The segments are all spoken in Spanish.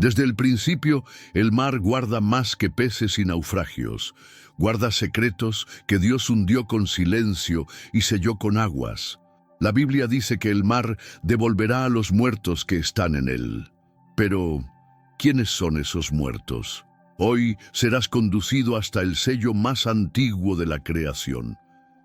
Desde el principio, el mar guarda más que peces y naufragios. Guarda secretos que Dios hundió con silencio y selló con aguas. La Biblia dice que el mar devolverá a los muertos que están en él. Pero, ¿quiénes son esos muertos? Hoy serás conducido hasta el sello más antiguo de la creación,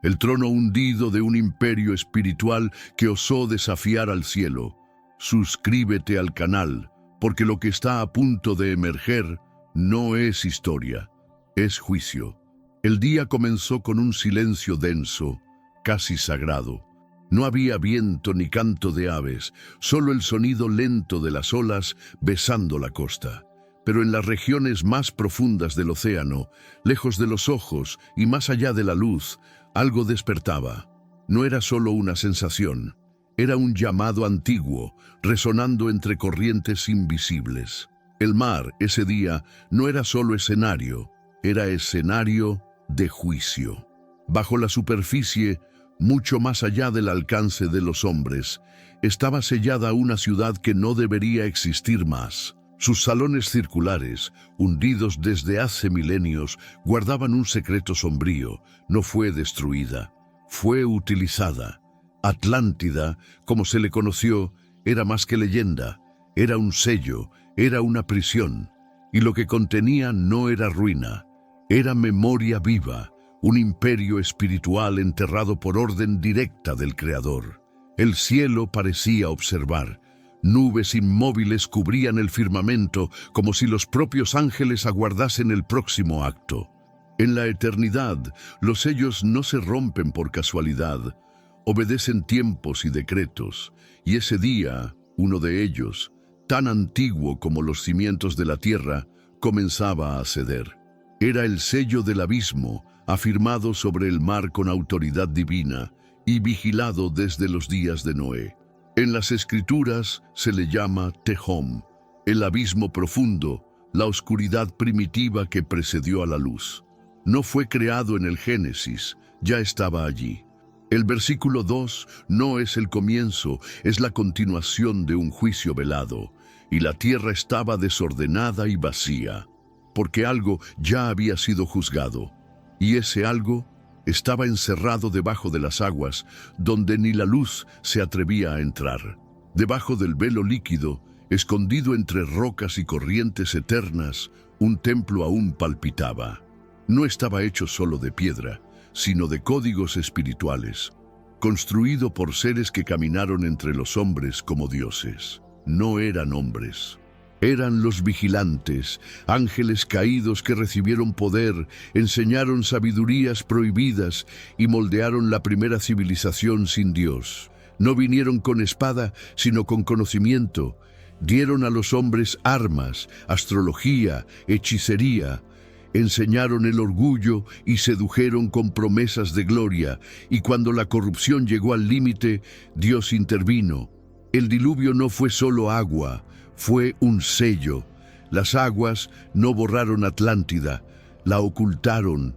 el trono hundido de un imperio espiritual que osó desafiar al cielo. Suscríbete al canal, porque lo que está a punto de emerger no es historia, es juicio. El día comenzó con un silencio denso, casi sagrado. No había viento ni canto de aves, solo el sonido lento de las olas besando la costa. Pero en las regiones más profundas del océano, lejos de los ojos y más allá de la luz, algo despertaba. No era solo una sensación, era un llamado antiguo, resonando entre corrientes invisibles. El mar, ese día, no era solo escenario, era escenario de juicio. Bajo la superficie, mucho más allá del alcance de los hombres, estaba sellada una ciudad que no debería existir más. Sus salones circulares, hundidos desde hace milenios, guardaban un secreto sombrío. No fue destruida, fue utilizada. Atlántida, como se le conoció, era más que leyenda, era un sello, era una prisión. Y lo que contenía no era ruina, era memoria viva, un imperio espiritual enterrado por orden directa del Creador. El cielo parecía observar. Nubes inmóviles cubrían el firmamento como si los propios ángeles aguardasen el próximo acto. En la eternidad, los sellos no se rompen por casualidad, obedecen tiempos y decretos, y ese día, uno de ellos, tan antiguo como los cimientos de la tierra, comenzaba a ceder. Era el sello del abismo, afirmado sobre el mar con autoridad divina y vigilado desde los días de Noé. En las Escrituras se le llama Tehom, el abismo profundo, la oscuridad primitiva que precedió a la luz. No fue creado en el Génesis, ya estaba allí. El versículo 2 no es el comienzo, es la continuación de un juicio velado, y la tierra estaba desordenada y vacía, porque algo ya había sido juzgado, y ese algo estaba encerrado debajo de las aguas, donde ni la luz se atrevía a entrar. Debajo del velo líquido, escondido entre rocas y corrientes eternas, un templo aún palpitaba. No estaba hecho solo de piedra, sino de códigos espirituales, construido por seres que caminaron entre los hombres como dioses. No eran hombres. Eran los vigilantes, ángeles caídos que recibieron poder, enseñaron sabidurías prohibidas y moldearon la primera civilización sin Dios. No vinieron con espada, sino con conocimiento. Dieron a los hombres armas, astrología, hechicería. Enseñaron el orgullo y sedujeron con promesas de gloria. Y cuando la corrupción llegó al límite, Dios intervino. El diluvio no fue solo agua, fue un sello. Las aguas no borraron Atlántida, la ocultaron.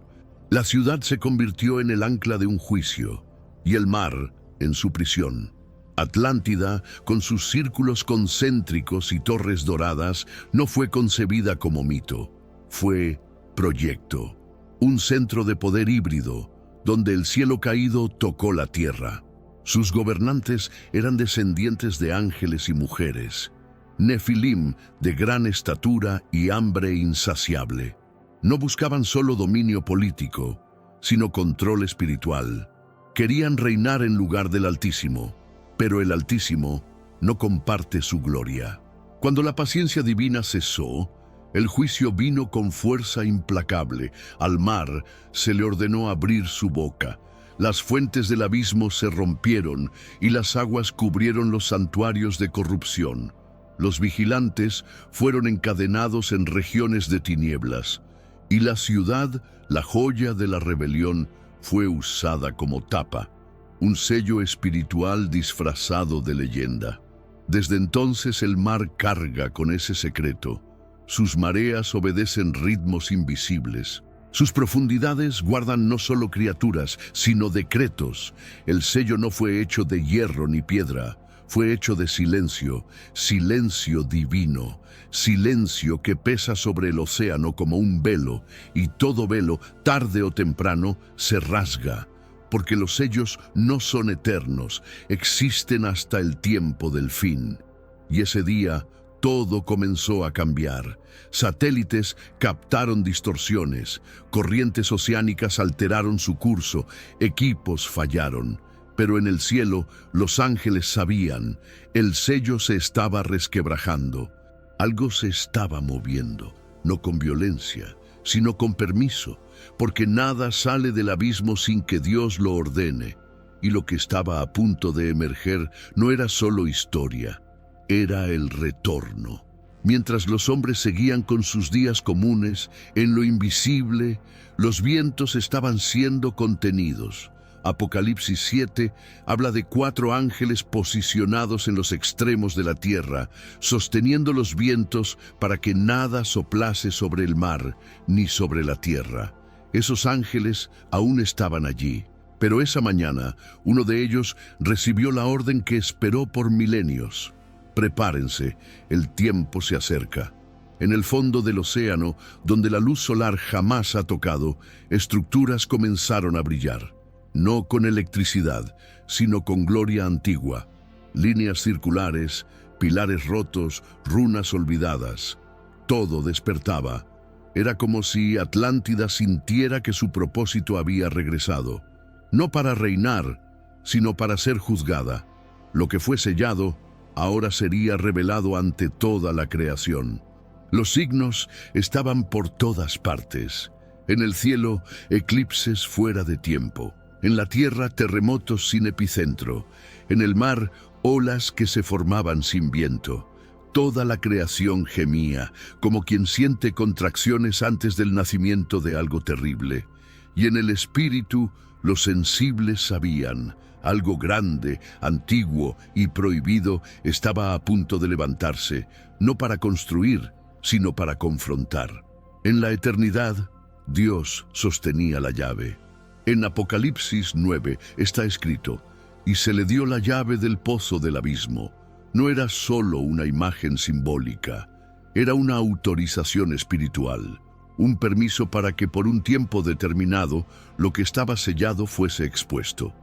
La ciudad se convirtió en el ancla de un juicio, y el mar en su prisión. Atlántida, con sus círculos concéntricos y torres doradas, no fue concebida como mito, fue proyecto. Un centro de poder híbrido, donde el cielo caído tocó la tierra. Sus gobernantes eran descendientes de ángeles y mujeres, Nefilim de gran estatura y hambre insaciable. No buscaban solo dominio político, sino control espiritual. Querían reinar en lugar del Altísimo, pero el Altísimo no comparte su gloria. Cuando la paciencia divina cesó, el juicio vino con fuerza implacable. Al mar se le ordenó abrir su boca. Las fuentes del abismo se rompieron y las aguas cubrieron los santuarios de corrupción. Los vigilantes fueron encadenados en regiones de tinieblas, y la ciudad, la joya de la rebelión, fue usada como tapa, un sello espiritual disfrazado de leyenda. Desde entonces el mar carga con ese secreto. Sus mareas obedecen ritmos invisibles. Sus profundidades guardan no solo criaturas, sino decretos. El sello no fue hecho de hierro ni piedra, fue hecho de silencio, silencio divino, silencio que pesa sobre el océano como un velo, y todo velo, tarde o temprano, se rasga, porque los sellos no son eternos, existen hasta el tiempo del fin. Y ese día todo comenzó a cambiar. Satélites captaron distorsiones, corrientes oceánicas alteraron su curso, equipos fallaron. Pero en el cielo los ángeles sabían, el sello se estaba resquebrajando. Algo se estaba moviendo, no con violencia, sino con permiso, porque nada sale del abismo sin que Dios lo ordene. Y lo que estaba a punto de emerger no era solo historia, era el retorno. Mientras los hombres seguían con sus días comunes, en lo invisible, los vientos estaban siendo contenidos. Apocalipsis 7 habla de 4 ángeles posicionados en los extremos de la tierra, sosteniendo los vientos para que nada soplase sobre el mar ni sobre la tierra. Esos ángeles aún estaban allí, pero esa mañana uno de ellos recibió la orden que esperó por milenios. Prepárense, el tiempo se acerca. En el fondo del océano, donde la luz solar jamás ha tocado, estructuras comenzaron a brillar. No con electricidad, sino con gloria antigua. Líneas circulares, pilares rotos, runas olvidadas. Todo despertaba. Era como si Atlántida sintiera que su propósito había regresado. No para reinar, sino para ser juzgada. Lo que fue sellado, ahora sería revelado ante toda la creación. Los signos estaban por todas partes. En el cielo, eclipses fuera de tiempo. En la tierra, terremotos sin epicentro. En el mar, olas que se formaban sin viento. Toda la creación gemía, como quien siente contracciones antes del nacimiento de algo terrible. Y en el espíritu, los sensibles sabían, algo grande, antiguo y prohibido estaba a punto de levantarse, no para construir, sino para confrontar. En la eternidad, Dios sostenía la llave. En Apocalipsis 9 está escrito, y se le dio la llave del pozo del abismo. No era solo una imagen simbólica, era una autorización espiritual, un permiso para que por un tiempo determinado lo que estaba sellado fuese expuesto.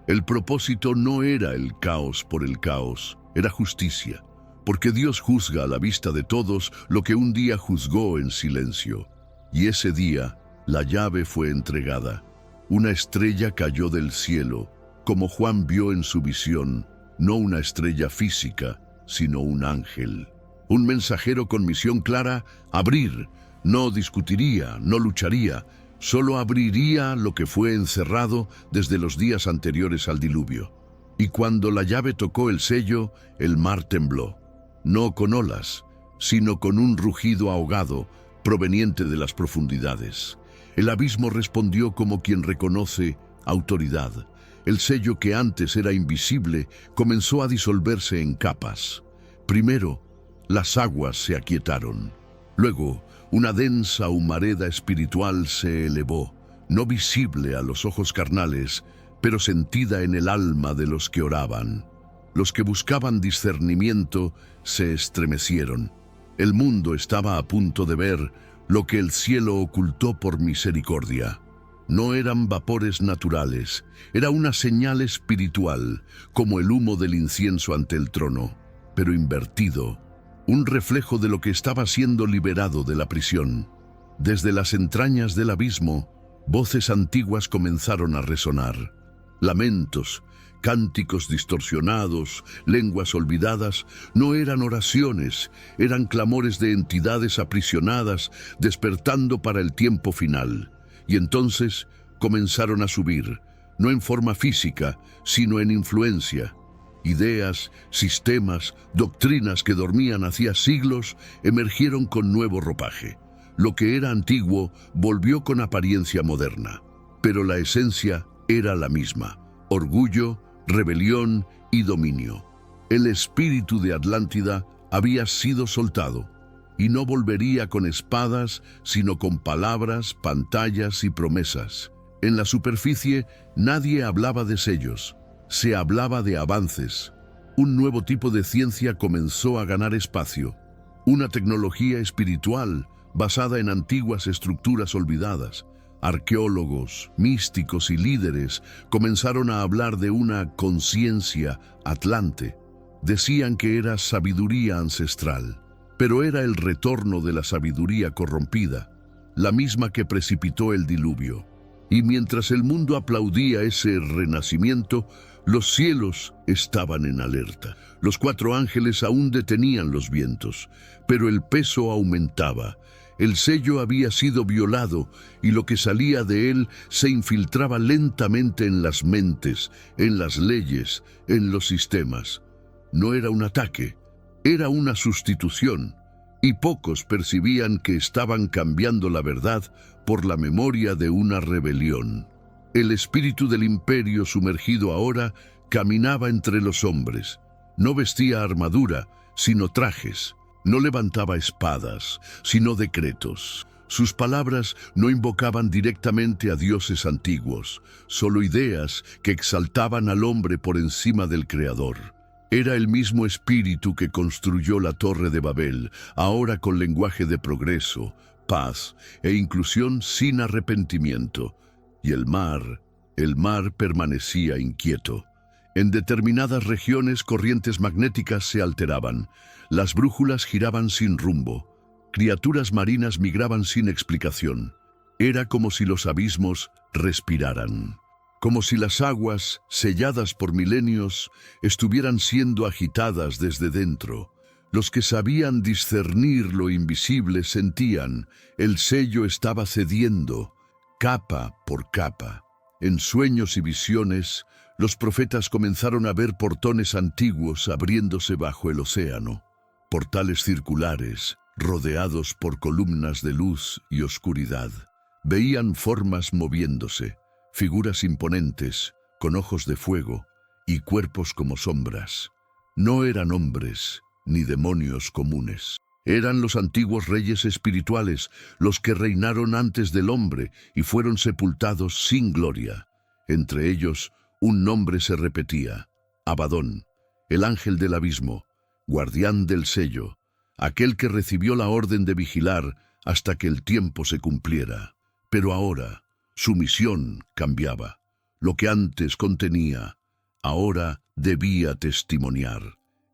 El propósito no era el caos por el caos, era justicia, porque Dios juzga a la vista de todos lo que un día juzgó en silencio. Y ese día, la llave fue entregada. Una estrella cayó del cielo, como Juan vio en su visión, no una estrella física, sino un ángel. Un mensajero con misión clara, abrir. No discutiría, no lucharía, solo abriría lo que fue encerrado desde los días anteriores al diluvio. Y cuando la llave tocó el sello, el mar tembló, no con olas, sino con un rugido ahogado proveniente de las profundidades. El abismo respondió como quien reconoce autoridad. El sello que antes era invisible comenzó a disolverse en capas. Primero, las aguas se aquietaron. Luego, una densa humareda espiritual se elevó, no visible a los ojos carnales, pero sentida en el alma de los que oraban. Los que buscaban discernimiento se estremecieron. El mundo estaba a punto de ver lo que el cielo ocultó por misericordia. No eran vapores naturales, era una señal espiritual, como el humo del incienso ante el trono, pero invertido, un reflejo de lo que estaba siendo liberado de la prisión. Desde las entrañas del abismo, voces antiguas comenzaron a resonar. Lamentos, cánticos distorsionados, lenguas olvidadas, no eran oraciones, eran clamores de entidades aprisionadas, despertando para el tiempo final. Y entonces comenzaron a subir, no en forma física, sino en influencia. Ideas, sistemas, doctrinas que dormían hacía siglos emergieron con nuevo ropaje. Lo que era antiguo volvió con apariencia moderna, pero la esencia era la misma: orgullo, rebelión y dominio. El espíritu de Atlántida había sido soltado, y no volvería con espadas, sino con palabras, pantallas y promesas. En la superficie nadie hablaba de sellos, se hablaba de avances. Un nuevo tipo de ciencia comenzó a ganar espacio, una tecnología espiritual basada en antiguas estructuras olvidadas. Arqueólogos, místicos y líderes comenzaron a hablar de una conciencia atlante. Decían que era sabiduría ancestral, pero era el retorno de la sabiduría corrompida, la misma que precipitó el diluvio. Y mientras el mundo aplaudía ese renacimiento, los cielos estaban en alerta. Los 4 ángeles aún detenían los vientos, pero el peso aumentaba. El sello había sido violado y lo que salía de él se infiltraba lentamente en las mentes, en las leyes, en los sistemas. No era un ataque, era una sustitución, y pocos percibían que estaban cambiando la verdad por la memoria de una rebelión. El espíritu del imperio sumergido ahora caminaba entre los hombres. No vestía armadura, sino trajes. No levantaba espadas, sino decretos. Sus palabras no invocaban directamente a dioses antiguos, solo ideas que exaltaban al hombre por encima del Creador. Era el mismo espíritu que construyó la Torre de Babel, ahora con lenguaje de progreso, paz e inclusión sin arrepentimiento. Y el mar permanecía inquieto. En determinadas regiones corrientes magnéticas se alteraban, las brújulas giraban sin rumbo, criaturas marinas migraban sin explicación. Era como si los abismos respiraran, como si las aguas, selladas por milenios, estuvieran siendo agitadas desde dentro. Los que sabían discernir lo invisible sentían, el sello estaba cediendo, capa por capa. En sueños y visiones, los profetas comenzaron a ver portones antiguos abriéndose bajo el océano, portales circulares, rodeados por columnas de luz y oscuridad. Veían formas moviéndose, figuras imponentes, con ojos de fuego y cuerpos como sombras. No eran hombres ni demonios comunes. Eran los antiguos reyes espirituales, los que reinaron antes del hombre y fueron sepultados sin gloria. Entre ellos, un nombre se repetía: Abadón, el ángel del abismo, guardián del sello, aquel que recibió la orden de vigilar hasta que el tiempo se cumpliera. Pero ahora, su misión cambiaba. Lo que antes contenía, ahora debía testimoniar.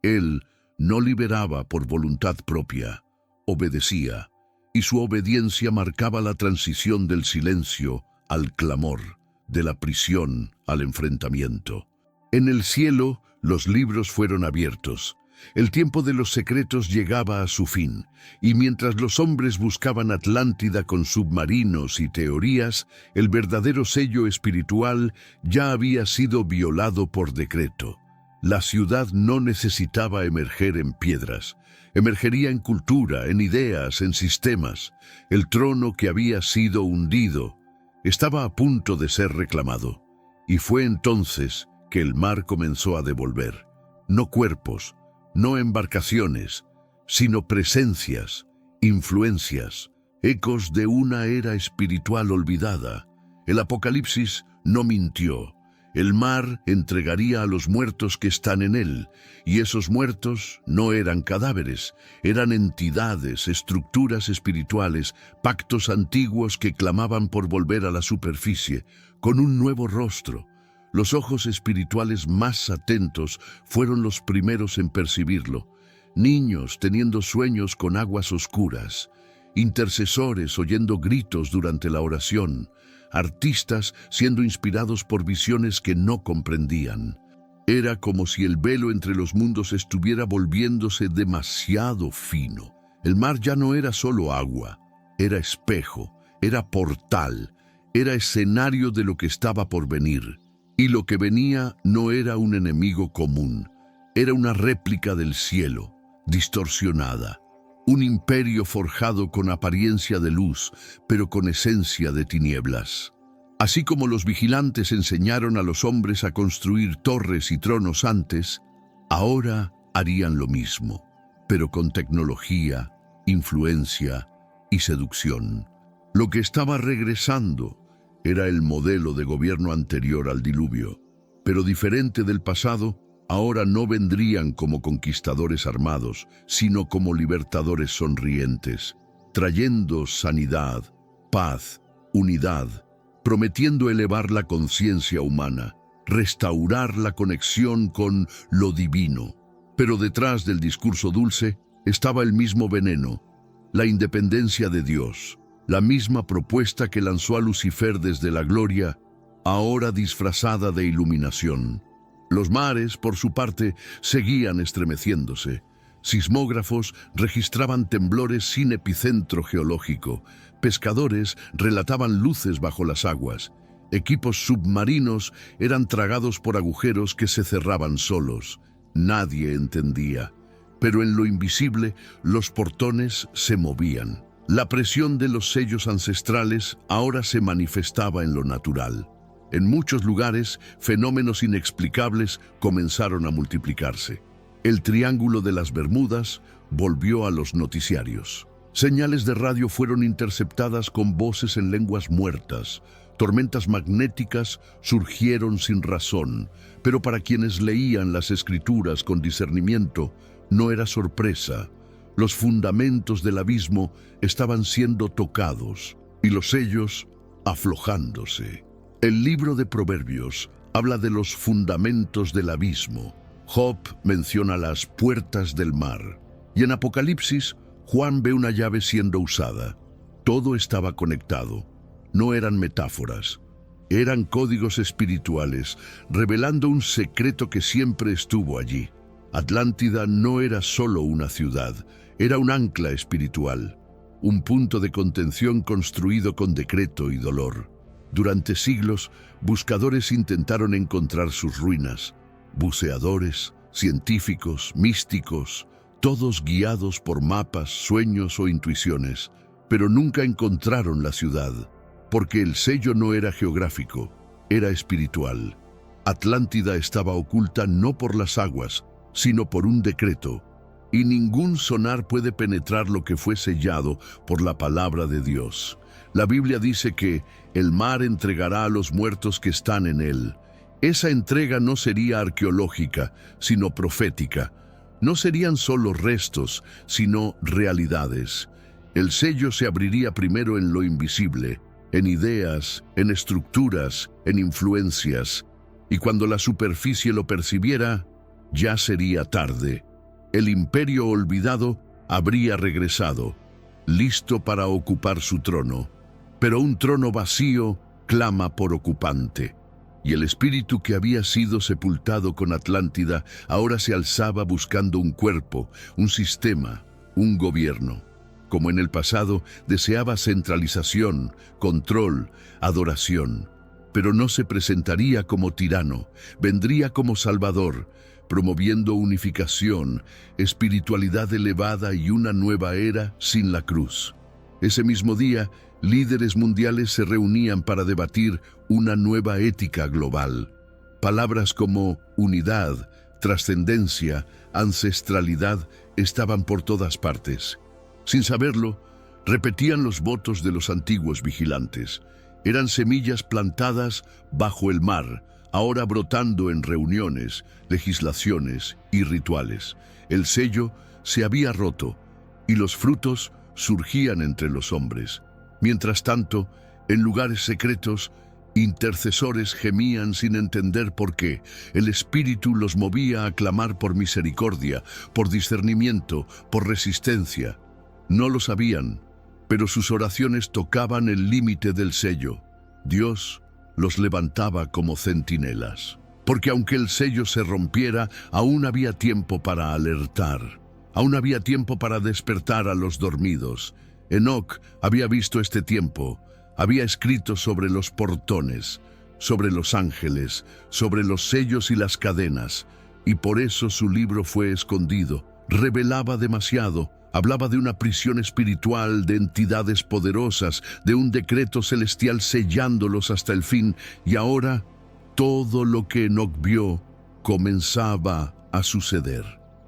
Él no liberaba por voluntad propia, obedecía, y su obediencia marcaba la transición del silencio al clamor, de la prisión al enfrentamiento. En el cielo, los libros fueron abiertos. El tiempo de los secretos llegaba a su fin, y mientras los hombres buscaban Atlántida con submarinos y teorías, el verdadero sello espiritual ya había sido violado por decreto. La ciudad no necesitaba emerger en piedras, emergería en cultura, en ideas, en sistemas. El trono que había sido hundido estaba a punto de ser reclamado, y fue entonces que el mar comenzó a devolver, no cuerpos, no embarcaciones, sino presencias, influencias, ecos de una era espiritual olvidada. El Apocalipsis no mintió. El mar entregaría a los muertos que están en él, y esos muertos no eran cadáveres, eran entidades, estructuras espirituales, pactos antiguos que clamaban por volver a la superficie, con un nuevo rostro. Los ojos espirituales más atentos fueron los primeros en percibirlo. Niños teniendo sueños con aguas oscuras, intercesores oyendo gritos durante la oración, artistas siendo inspirados por visiones que no comprendían. Era como si el velo entre los mundos estuviera volviéndose demasiado fino. El mar ya no era solo agua, era espejo, era portal, era escenario de lo que estaba por venir. Y lo que venía no era un enemigo común, era una réplica del cielo, distorsionada. Un imperio forjado con apariencia de luz, pero con esencia de tinieblas. Así como los vigilantes enseñaron a los hombres a construir torres y tronos antes, ahora harían lo mismo, pero con tecnología, influencia y seducción. Lo que estaba regresando era el modelo de gobierno anterior al diluvio, pero diferente del pasado, ahora no vendrían como conquistadores armados, sino como libertadores sonrientes, trayendo sanidad, paz, unidad, prometiendo elevar la conciencia humana, restaurar la conexión con lo divino. Pero detrás del discurso dulce estaba el mismo veneno, la independencia de Dios, la misma propuesta que lanzó a Lucifer desde la gloria, ahora disfrazada de iluminación. Los mares, por su parte, seguían estremeciéndose. Sismógrafos registraban temblores sin epicentro geológico. Pescadores relataban luces bajo las aguas. Equipos submarinos eran tragados por agujeros que se cerraban solos. Nadie entendía. Pero en lo invisible, los portones se movían. La presión de los sellos ancestrales ahora se manifestaba en lo natural. En muchos lugares, fenómenos inexplicables comenzaron a multiplicarse. El Triángulo de las Bermudas volvió a los noticiarios. Señales de radio fueron interceptadas con voces en lenguas muertas. Tormentas magnéticas surgieron sin razón, pero para quienes leían las escrituras con discernimiento, no era sorpresa. Los fundamentos del abismo estaban siendo tocados y los sellos aflojándose. El libro de Proverbios habla de los fundamentos del abismo. Job menciona las puertas del mar. Y en Apocalipsis, Juan ve una llave siendo usada. Todo estaba conectado. No eran metáforas. Eran códigos espirituales, revelando un secreto que siempre estuvo allí. Atlántida no era solo una ciudad, era un ancla espiritual, un punto de contención construido con decreto y dolor. Durante siglos, buscadores intentaron encontrar sus ruinas. Buceadores, científicos, místicos, todos guiados por mapas, sueños o intuiciones, pero nunca encontraron la ciudad, porque el sello no era geográfico, era espiritual. Atlántida estaba oculta no por las aguas, sino por un decreto, y ningún sonar puede penetrar lo que fue sellado por la palabra de Dios. La Biblia dice que el mar entregará a los muertos que están en él. Esa entrega no sería arqueológica, sino profética. No serían solo restos, sino realidades. El sello se abriría primero en lo invisible, en ideas, en estructuras, en influencias. Y cuando la superficie lo percibiera, ya sería tarde. El imperio olvidado habría regresado, listo para ocupar su trono. Pero un trono vacío clama por ocupante. Y el espíritu que había sido sepultado con Atlántida ahora se alzaba buscando un cuerpo, un sistema, un gobierno. Como en el pasado, deseaba centralización, control, adoración. Pero no se presentaría como tirano, vendría como salvador, promoviendo unificación, espiritualidad elevada y una nueva era sin la cruz. Ese mismo día, líderes mundiales se reunían para debatir una nueva ética global. Palabras como unidad, trascendencia, ancestralidad estaban por todas partes. Sin saberlo, repetían los votos de los antiguos vigilantes. Eran semillas plantadas bajo el mar, ahora brotando en reuniones, legislaciones y rituales. El sello se había roto y los frutos surgían entre los hombres. Mientras tanto, en lugares secretos, intercesores gemían sin entender por qué. El Espíritu los movía a clamar por misericordia, por discernimiento, por resistencia. No lo sabían, pero sus oraciones tocaban el límite del sello. Dios los levantaba como centinelas. Porque aunque el sello se rompiera, aún había tiempo para alertar. Aún había tiempo para despertar a los dormidos. Enoc había visto este tiempo, había escrito sobre los portones, sobre los ángeles, sobre los sellos y las cadenas, y por eso su libro fue escondido. Revelaba demasiado, hablaba de una prisión espiritual, de entidades poderosas, de un decreto celestial sellándolos hasta el fin, y ahora todo lo que Enoc vio comenzaba a suceder.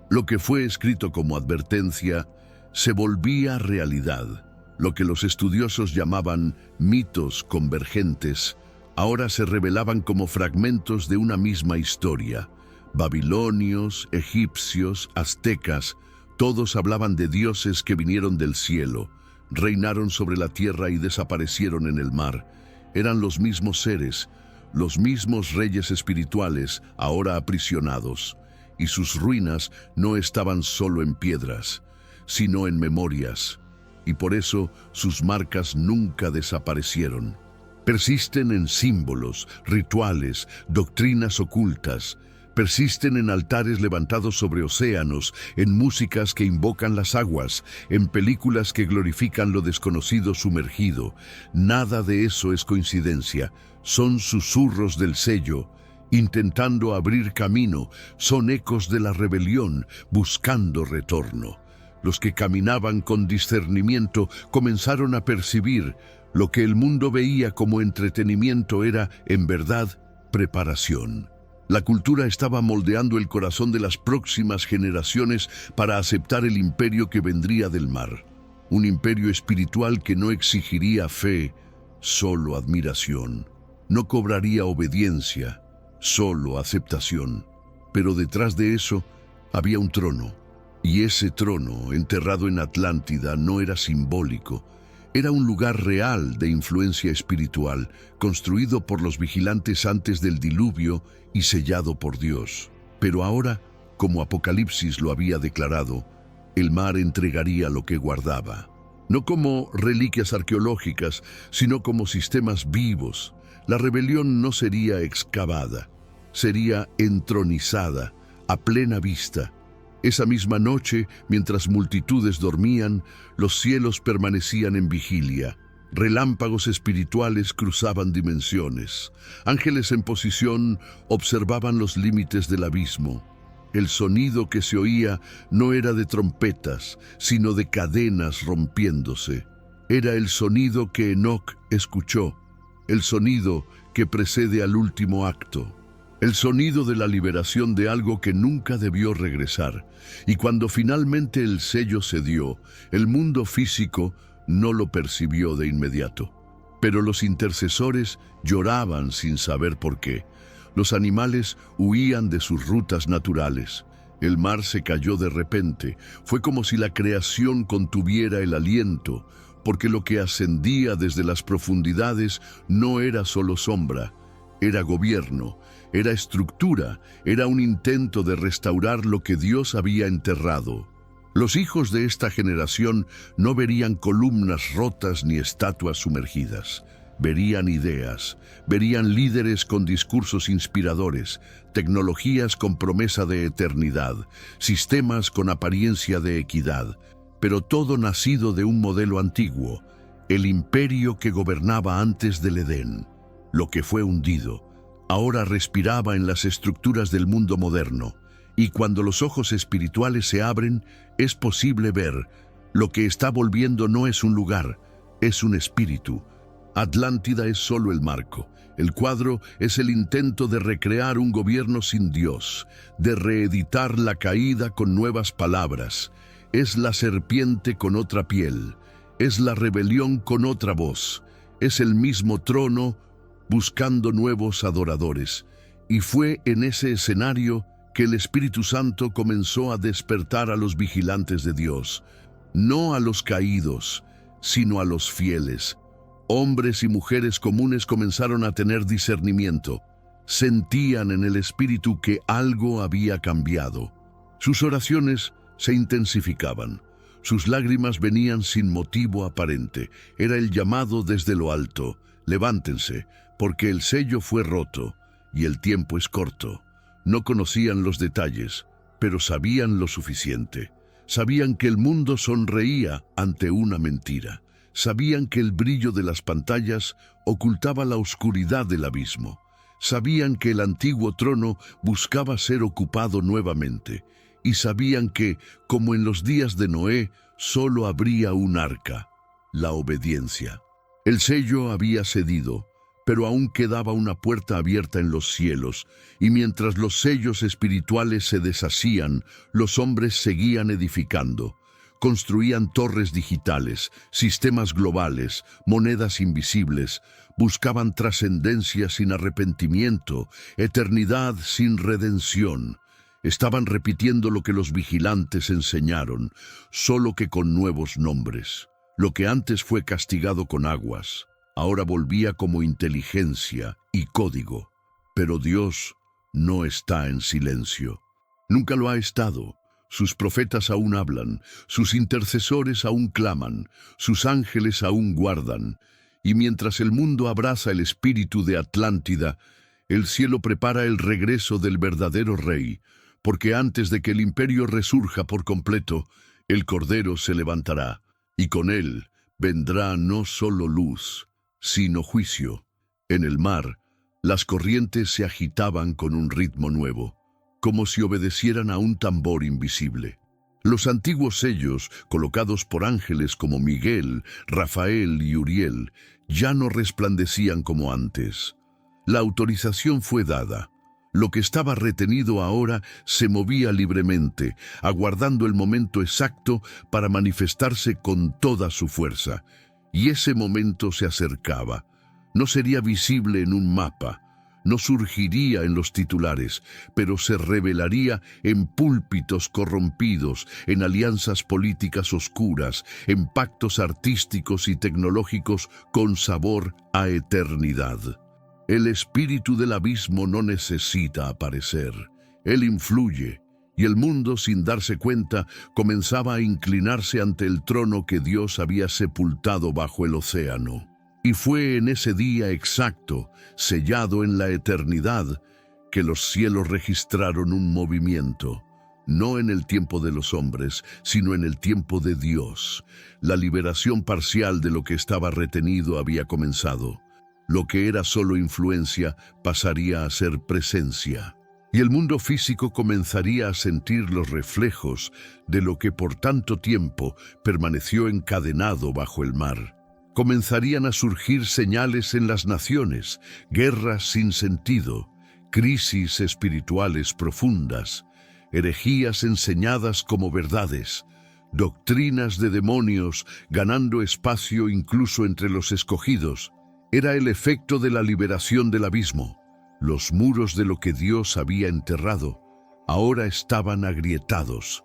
Lo que fue escrito como advertencia se volvía realidad. Lo que los estudiosos llamaban mitos convergentes, ahora se revelaban como fragmentos de una misma historia. Babilonios, egipcios, aztecas, todos hablaban de dioses que vinieron del cielo, reinaron sobre la tierra y desaparecieron en el mar. Eran los mismos seres, los mismos reyes espirituales, ahora aprisionados, y sus ruinas no estaban solo en piedras, sino en memorias, y por eso sus marcas nunca desaparecieron. Persisten en símbolos, rituales, doctrinas ocultas. Persisten en altares levantados sobre océanos, en músicas que invocan las aguas, en películas que glorifican lo desconocido sumergido. Nada de eso es coincidencia. Son susurros del sello, intentando abrir camino. Son ecos de la rebelión, buscando retorno. Los que caminaban con discernimiento comenzaron a percibir lo que el mundo veía como entretenimiento era, en verdad, preparación. La cultura estaba moldeando el corazón de las próximas generaciones para aceptar el imperio que vendría del mar. Un imperio espiritual que no exigiría fe, solo admiración. No cobraría obediencia, solo aceptación. Pero detrás de eso había un trono. Y ese trono, enterrado en Atlántida, no era simbólico. Era un lugar real de influencia espiritual, construido por los vigilantes antes del diluvio y sellado por Dios. Pero ahora, como Apocalipsis lo había declarado, el mar entregaría lo que guardaba. No como reliquias arqueológicas, sino como sistemas vivos. La rebelión no sería excavada, sería entronizada, a plena vista. Esa misma noche, mientras multitudes dormían, los cielos permanecían en vigilia. Relámpagos espirituales cruzaban dimensiones. Ángeles en posición observaban los límites del abismo. El sonido que se oía no era de trompetas, sino de cadenas rompiéndose. Era el sonido que Enoc escuchó, el sonido que precede al último acto. El sonido de la liberación de algo que nunca debió regresar. Y cuando finalmente el sello se dio, el mundo físico no lo percibió de inmediato. Pero los intercesores lloraban sin saber por qué. Los animales huían de sus rutas naturales. El mar se cayó de repente. Fue como si la creación contuviera el aliento, porque lo que ascendía desde las profundidades no era solo sombra, era gobierno, era estructura, era un intento de restaurar lo que Dios había enterrado. Los hijos de esta generación no verían columnas rotas ni estatuas sumergidas. Verían ideas, verían líderes con discursos inspiradores, tecnologías con promesa de eternidad, sistemas con apariencia de equidad, pero todo nacido de un modelo antiguo, el imperio que gobernaba antes del Edén. Lo que fue hundido, ahora respiraba en las estructuras del mundo moderno, y cuando los ojos espirituales se abren, es posible ver, lo que está volviendo no es un lugar, es un espíritu. Atlántida es solo el marco. El cuadro es el intento de recrear un gobierno sin Dios, de reeditar la caída con nuevas palabras. Es la serpiente con otra piel, es la rebelión con otra voz, es el mismo trono buscando nuevos adoradores. Y fue en ese escenario que el Espíritu Santo comenzó a despertar a los vigilantes de Dios, no a los caídos, sino a los fieles. Hombres y mujeres comunes comenzaron a tener discernimiento. Sentían en el Espíritu que algo había cambiado. Sus oraciones se intensificaban. Sus lágrimas venían sin motivo aparente. Era el llamado desde lo alto. Levántense, porque el sello fue roto y el tiempo es corto. No conocían los detalles, pero sabían lo suficiente. Sabían que el mundo sonreía ante una mentira. Sabían que el brillo de las pantallas ocultaba la oscuridad del abismo. Sabían que el antiguo trono buscaba ser ocupado nuevamente. Y sabían que, como en los días de Noé, solo habría un arca: la obediencia. El sello había cedido, pero aún quedaba una puerta abierta en los cielos, y mientras los sellos espirituales se deshacían, los hombres seguían edificando. construían torres digitales, sistemas globales, monedas invisibles, buscaban trascendencia sin arrepentimiento, eternidad sin redención. Estaban repitiendo lo que los vigilantes enseñaron, solo que con nuevos nombres. Lo que antes fue castigado con aguas, ahora volvía como inteligencia y código. Pero Dios no está en silencio. Nunca lo ha estado. Sus profetas aún hablan, sus intercesores aún claman, sus ángeles aún guardan. Y mientras el mundo abraza el espíritu de Atlántida, el cielo prepara el regreso del verdadero rey, porque antes de que el imperio resurja por completo, el Cordero se levantará, y con él vendrá no solo luz, sino juicio. En el mar, las corrientes se agitaban con un ritmo nuevo, como si obedecieran a un tambor invisible. Los antiguos sellos, colocados por ángeles como Miguel, Rafael y Uriel, ya no resplandecían como antes. La autorización fue dada. Lo que estaba retenido ahora se movía libremente, aguardando el momento exacto para manifestarse con toda su fuerza. Y ese momento se acercaba. No sería visible en un mapa, no surgiría en los titulares, pero se revelaría en púlpitos corrompidos, en alianzas políticas oscuras, en pactos artísticos y tecnológicos con sabor a eternidad. El espíritu del abismo no necesita aparecer. Él influye, y el mundo, sin darse cuenta, comenzaba a inclinarse ante el trono que Dios había sepultado bajo el océano. Y fue en ese día exacto, sellado en la eternidad, que los cielos registraron un movimiento, no en el tiempo de los hombres, sino en el tiempo de Dios. La liberación parcial de lo que estaba retenido había comenzado. Lo que era solo influencia pasaría a ser presencia. Y el mundo físico comenzaría a sentir los reflejos de lo que por tanto tiempo permaneció encadenado bajo el mar. Comenzarían a surgir señales en las naciones, guerras sin sentido, crisis espirituales profundas, herejías enseñadas como verdades, doctrinas de demonios ganando espacio incluso entre los escogidos. Era el efecto de la liberación del abismo. Los muros de lo que Dios había enterrado ahora estaban agrietados,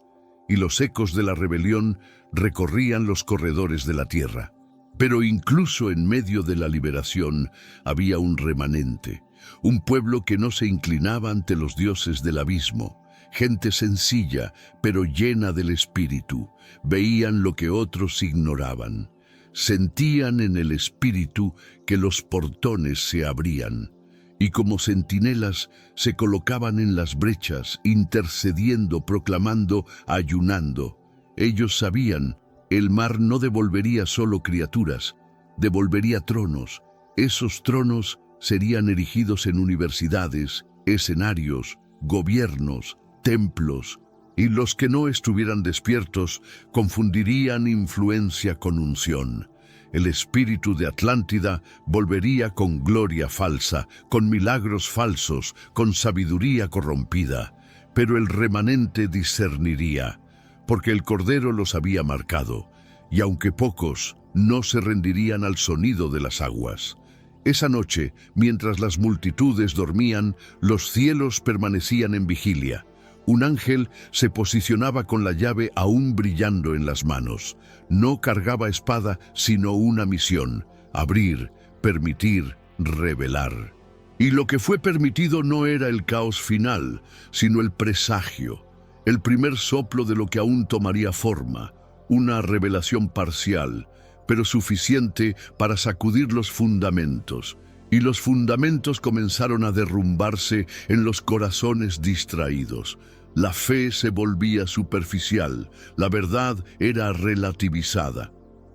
y los ecos de la rebelión recorrían los corredores de la tierra. Pero incluso en medio de la liberación había un remanente, un pueblo que no se inclinaba ante los dioses del abismo, gente sencilla pero llena del espíritu. Veían lo que otros ignoraban. Sentían en el espíritu que los portones se abrían, y como centinelas se colocaban en las brechas, intercediendo, proclamando, ayunando. Ellos sabían, el mar no devolvería solo criaturas, devolvería tronos. Esos tronos serían erigidos en universidades, escenarios, gobiernos, templos, y los que no estuvieran despiertos confundirían influencia con unción. El espíritu de Atlántida volvería con gloria falsa, con milagros falsos, con sabiduría corrompida. Pero el remanente discerniría, porque el Cordero los había marcado, y aunque pocos, no se rendirían al sonido de las aguas. Esa noche, mientras las multitudes dormían, los cielos permanecían en vigilia. Un ángel se posicionaba con la llave aún brillando en las manos. No cargaba espada, sino una misión: abrir, permitir, revelar. Y lo que fue permitido no era el caos final, sino el presagio, el primer soplo de lo que aún tomaría forma, una revelación parcial, pero suficiente para sacudir los fundamentos. Y los fundamentos comenzaron a derrumbarse en los corazones distraídos. La fe se volvía superficial, la verdad era relativizada.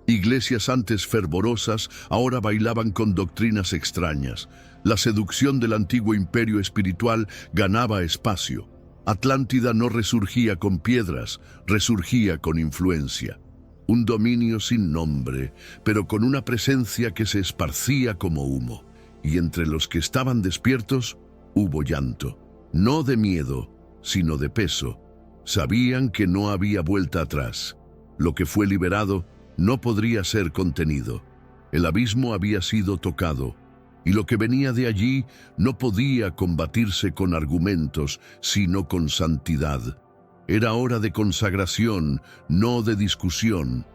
Iglesias antes fervorosas ahora bailaban con doctrinas extrañas. La seducción del antiguo imperio espiritual ganaba espacio. Atlántida no resurgía con piedras, resurgía con influencia. Un dominio sin nombre, pero con una presencia que se esparcía como humo. Y entre los que estaban despiertos hubo llanto, no de miedo, sino de peso. Sabían que no había vuelta atrás. Lo que fue liberado no podría ser contenido. El abismo había sido tocado, y lo que venía de allí no podía combatirse con argumentos, sino con santidad. Era hora de consagración, no de discusión.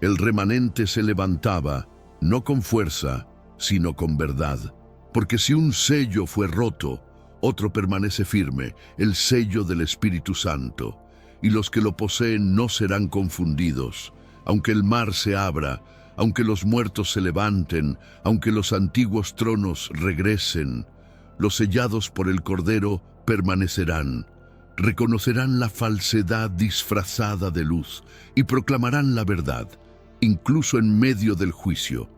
El remanente se levantaba, no con fuerza, sino con verdad. Porque si un sello fue roto, otro permanece firme, el sello del Espíritu Santo. Y los que lo poseen no serán confundidos. Aunque el mar se abra, aunque los muertos se levanten, aunque los antiguos tronos regresen, los sellados por el Cordero permanecerán. Reconocerán la falsedad disfrazada de luz y proclamarán la verdad, incluso en medio del juicio.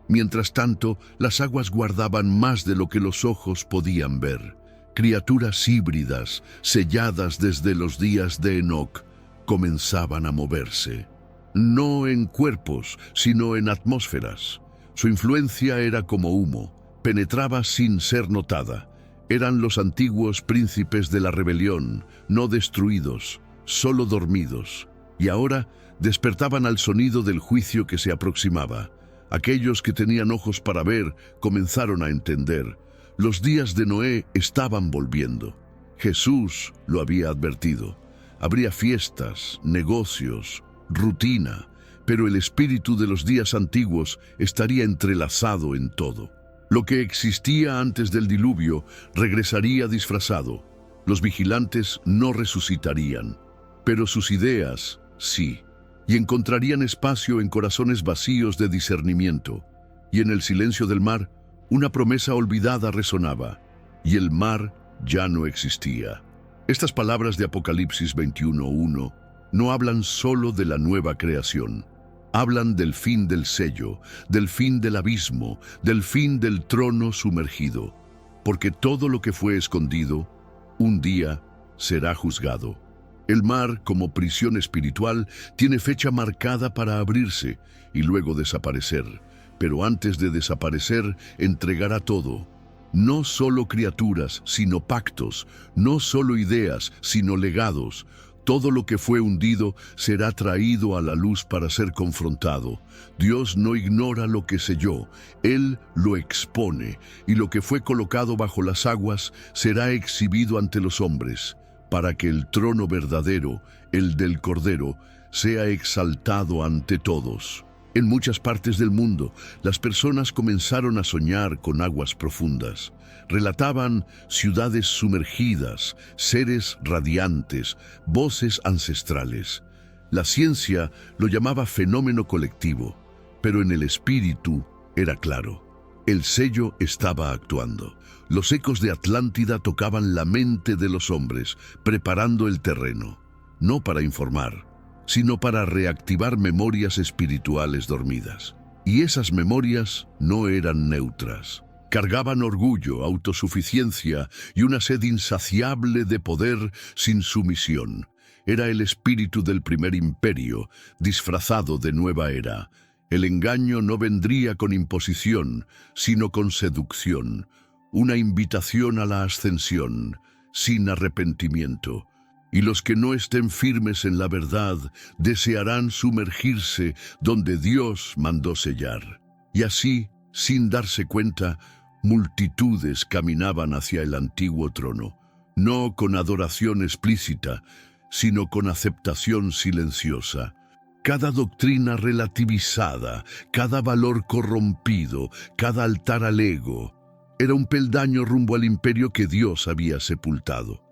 Mientras tanto, las aguas guardaban más de lo que los ojos podían ver. Criaturas híbridas, selladas desde los días de Enoc, comenzaban a moverse. No en cuerpos, sino en atmósferas. Su influencia era como humo, penetraba sin ser notada. Eran los antiguos príncipes de la rebelión, no destruidos, solo dormidos. Y ahora despertaban al sonido del juicio que se aproximaba. Aquellos que tenían ojos para ver comenzaron a entender. Los días de Noé estaban volviendo. Jesús lo había advertido. Habría fiestas, negocios, rutina, pero el espíritu de los días antiguos estaría entrelazado en todo. Lo que existía antes del diluvio regresaría disfrazado. Los vigilantes no resucitarían, pero sus ideas sí, y encontrarían espacio en corazones vacíos de discernimiento. Y en el silencio del mar, una promesa olvidada resonaba, y el mar ya no existía. Estas palabras de Apocalipsis 21:1 no hablan solo de la nueva creación. Hablan del fin del sello, del fin del abismo, del fin del trono sumergido. Porque todo lo que fue escondido, un día será juzgado. El mar, como prisión espiritual, tiene fecha marcada para abrirse y luego desaparecer. Pero antes de desaparecer, entregará todo. No solo criaturas, sino pactos. No solo ideas, sino legados. Todo lo que fue hundido será traído a la luz para ser confrontado. Dios no ignora lo que selló, Él lo expone, y lo que fue colocado bajo las aguas será exhibido ante los hombres, para que el trono verdadero, el del Cordero, sea exaltado ante todos. En muchas partes del mundo, las personas comenzaron a soñar con aguas profundas. Relataban ciudades sumergidas, seres radiantes, voces ancestrales. La ciencia lo llamaba fenómeno colectivo, pero en el espíritu era claro. El sello estaba actuando. Los ecos de Atlántida tocaban la mente de los hombres, preparando el terreno, no para informar, sino para reactivar memorias espirituales dormidas. Y esas memorias no eran neutras. Cargaban orgullo, autosuficiencia y una sed insaciable de poder sin sumisión. Era el espíritu del primer imperio, disfrazado de nueva era. El engaño no vendría con imposición, sino con seducción. Una invitación a la ascensión, sin arrepentimiento. Y los que no estén firmes en la verdad desearán sumergirse donde Dios mandó sellar. Y así, sin darse cuenta, multitudes caminaban hacia el antiguo trono, no con adoración explícita, sino con aceptación silenciosa. Cada doctrina relativizada, cada valor corrompido, cada altar al ego, era un peldaño rumbo al imperio que Dios había sepultado.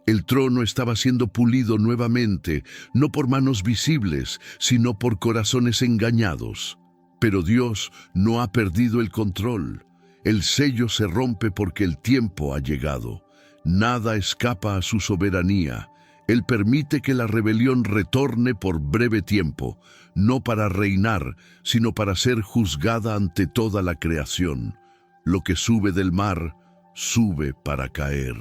El trono estaba siendo pulido nuevamente, no por manos visibles, sino por corazones engañados. Pero Dios no ha perdido el control. El sello se rompe porque el tiempo ha llegado. Nada escapa a su soberanía. Él permite que la rebelión retorne por breve tiempo, no para reinar, sino para ser juzgada ante toda la creación. Lo que sube del mar, sube para caer.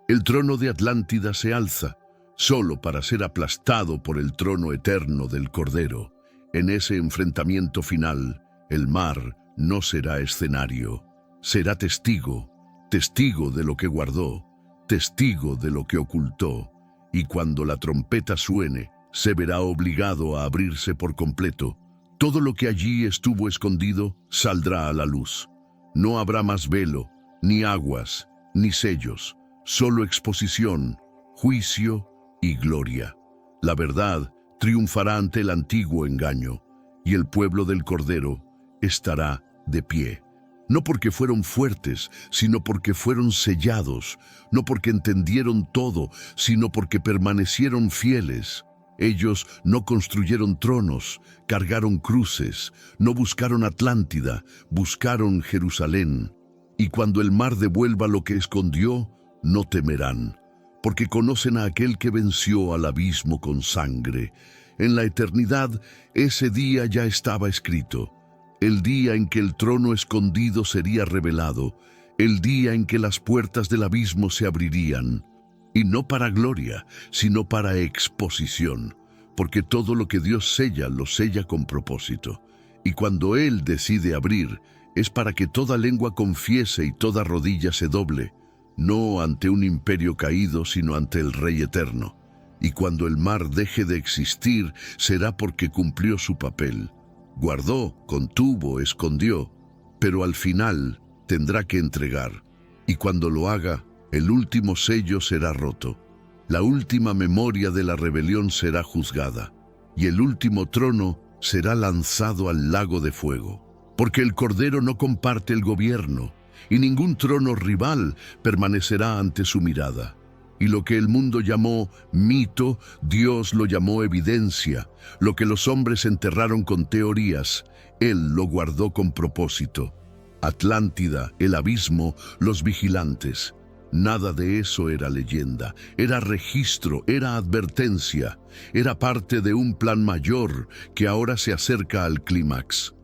El trono de Atlántida se alza, solo para ser aplastado por el trono eterno del Cordero. En ese enfrentamiento final, el mar no será escenario. Será testigo, testigo de lo que guardó, testigo de lo que ocultó, y cuando la trompeta suene, se verá obligado a abrirse por completo. Todo lo que allí estuvo escondido saldrá a la luz. No habrá más velo, ni aguas, ni sellos, solo exposición, juicio y gloria. La verdad triunfará ante el antiguo engaño, y el pueblo del Cordero estará de pie. No porque fueron fuertes, sino porque fueron sellados, no porque entendieron todo, sino porque permanecieron fieles. Ellos no construyeron tronos, cargaron cruces, no buscaron Atlántida, buscaron Jerusalén. Y cuando el mar devuelva lo que escondió, no temerán, porque conocen a aquel que venció al abismo con sangre. En la eternidad, ese día ya estaba escrito. El día en que el trono escondido sería revelado, el día en que las puertas del abismo se abrirían, y no para gloria, sino para exposición, porque todo lo que Dios sella, lo sella con propósito. Y cuando Él decide abrir, es para que toda lengua confiese y toda rodilla se doble, no ante un imperio caído, sino ante el Rey eterno. Y cuando el mar deje de existir, será porque cumplió su papel. Guardó, contuvo, escondió, pero al final tendrá que entregar. Y cuando lo haga, el último sello será roto. La última memoria de la rebelión será juzgada, y el último trono será lanzado al lago de fuego. Porque el Cordero no comparte el gobierno, y ningún trono rival permanecerá ante su mirada. Y lo que el mundo llamó mito, Dios lo llamó evidencia. Lo que los hombres enterraron con teorías, Él lo guardó con propósito. Atlántida, el abismo, los vigilantes. Nada de eso era leyenda, era registro, era advertencia, era parte de un plan mayor que ahora se acerca al clímax.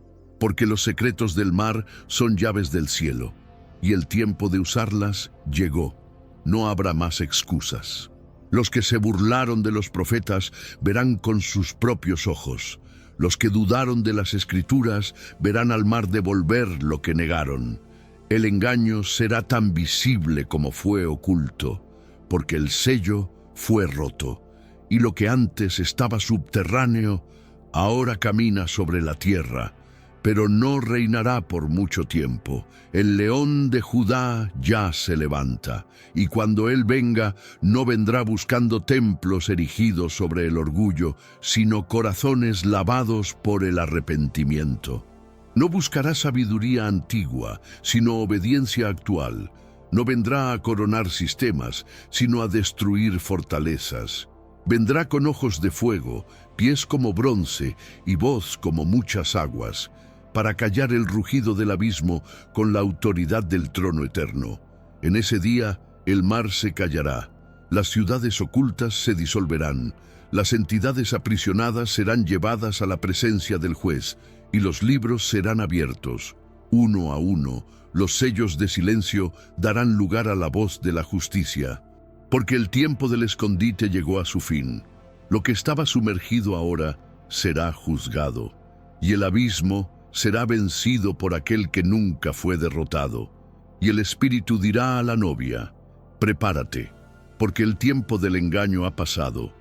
Porque los secretos del mar son llaves del cielo, y el tiempo de usarlas llegó. No habrá más excusas. Los que se burlaron de los profetas verán con sus propios ojos. Los que dudaron de las Escrituras verán al mar devolver lo que negaron. El engaño será tan visible como fue oculto, porque el sello fue roto, y lo que antes estaba subterráneo, ahora camina sobre la tierra, pero no reinará por mucho tiempo. El león de Judá ya se levanta, y cuando él venga, no vendrá buscando templos erigidos sobre el orgullo, sino corazones lavados por el arrepentimiento. No buscará sabiduría antigua, sino obediencia actual. No vendrá a coronar sistemas, sino a destruir fortalezas. Vendrá con ojos de fuego, pies como bronce y voz como muchas aguas, para callar el rugido del abismo con la autoridad del trono eterno. En ese día el mar se callará, las ciudades ocultas se disolverán, las entidades aprisionadas serán llevadas a la presencia del juez, y los libros serán abiertos. Uno a uno, los sellos de silencio darán lugar a la voz de la justicia. Porque el tiempo del escondite llegó a su fin. Lo que estaba sumergido ahora será juzgado, y el abismo será vencido por aquel que nunca fue derrotado. Y el Espíritu dirá a la novia: prepárate, porque el tiempo del engaño ha pasado.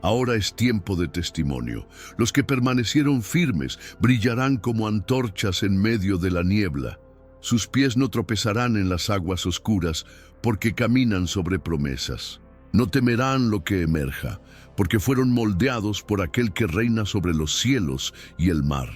Ahora es tiempo de testimonio. Los que permanecieron firmes brillarán como antorchas en medio de la niebla. Sus pies no tropezarán en las aguas oscuras, porque caminan sobre promesas. No temerán lo que emerja, porque fueron moldeados por aquel que reina sobre los cielos y el mar.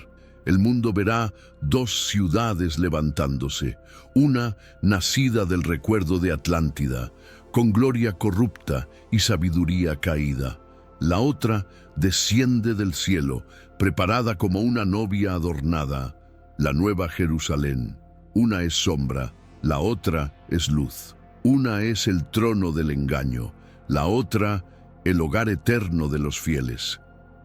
El mundo verá dos ciudades levantándose, una nacida del recuerdo de Atlántida, con gloria corrupta y sabiduría caída. La otra desciende del cielo, preparada como una novia adornada, la nueva Jerusalén. Una es sombra, la otra es luz. Una es el trono del engaño, la otra el hogar eterno de los fieles.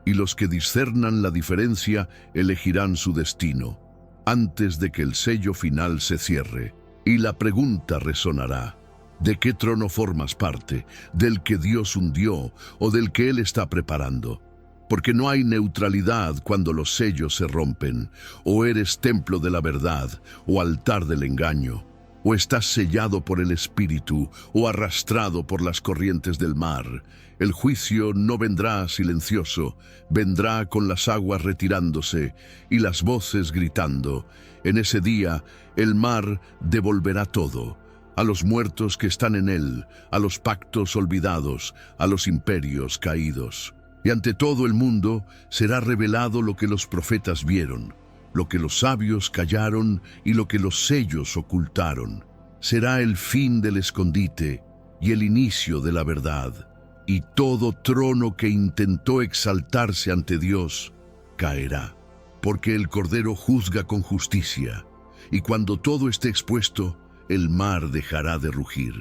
Y los que discernan la diferencia elegirán su destino, antes de que el sello final se cierre. Y la pregunta resonará: ¿de qué trono formas parte? ¿Del que Dios hundió o del que Él está preparando? Porque no hay neutralidad cuando los sellos se rompen. O eres templo de la verdad o altar del engaño. ¿O estás sellado por el espíritu o arrastrado por las corrientes del mar? El juicio no vendrá silencioso, vendrá con las aguas retirándose y las voces gritando. En ese día el mar devolverá todo, a los muertos que están en él, a los pactos olvidados, a los imperios caídos. Y ante todo el mundo será revelado lo que los profetas vieron, lo que los sabios callaron y lo que los sellos ocultaron. Será el fin del escondite y el inicio de la verdad. Y todo trono que intentó exaltarse ante Dios caerá, porque el Cordero juzga con justicia, y cuando todo esté expuesto, el mar dejará de rugir.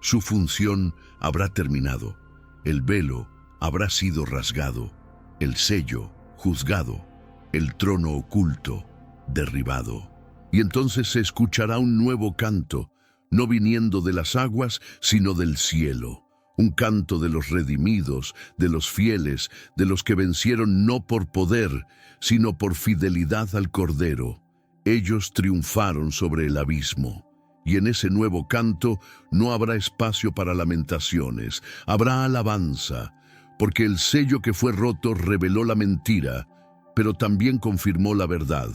Su función habrá terminado, el velo habrá sido rasgado, el sello juzgado, el trono oculto derribado. Y entonces se escuchará un nuevo canto, no viniendo de las aguas, sino del cielo. Un canto de los redimidos, de los fieles, de los que vencieron no por poder, sino por fidelidad al Cordero. Ellos triunfaron sobre el abismo. Y en ese nuevo canto no habrá espacio para lamentaciones, habrá alabanza, porque el sello que fue roto reveló la mentira, pero también confirmó la verdad.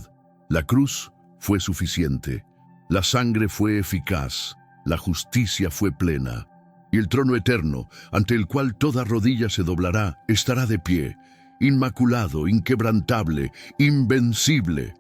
La cruz fue suficiente, la sangre fue eficaz, la justicia fue plena. Y el trono eterno, ante el cual toda rodilla se doblará, estará de pie, inmaculado, inquebrantable, invencible.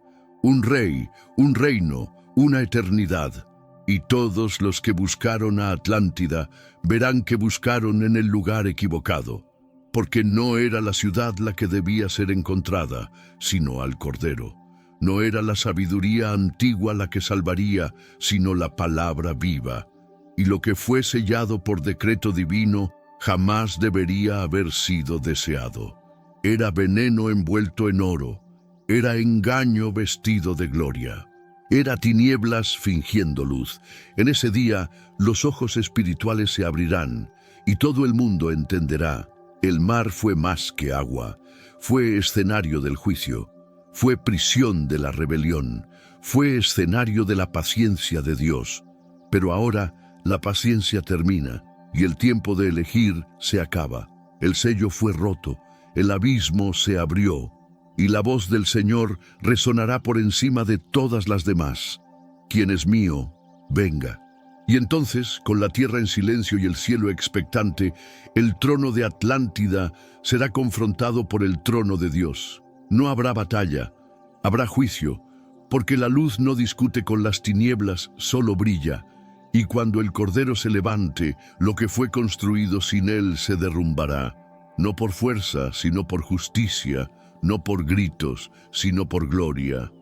Un rey, un reino, una eternidad. Y todos los que buscaron a Atlántida verán que buscaron en el lugar equivocado, porque no era la ciudad la que debía ser encontrada, sino al Cordero. No era la sabiduría antigua la que salvaría, sino la palabra viva. Y lo que fue sellado por decreto divino jamás debería haber sido deseado. Era veneno envuelto en oro, era engaño vestido de gloria, era tinieblas fingiendo luz. En ese día los ojos espirituales se abrirán y todo el mundo entenderá. El mar fue más que agua, fue escenario del juicio, fue prisión de la rebelión, fue escenario de la paciencia de Dios. Pero ahora la paciencia termina y el tiempo de elegir se acaba. El sello fue roto, el abismo se abrió y la voz del Señor resonará por encima de todas las demás. Quien es mío, venga. Y entonces, con la tierra en silencio y el cielo expectante, el trono de Atlántida será confrontado por el trono de Dios. No habrá batalla, habrá juicio, porque la luz no discute con las tinieblas, solo brilla. Y cuando el Cordero se levante, lo que fue construido sin él se derrumbará, no por fuerza, sino por justicia, no por gritos, sino por gloria.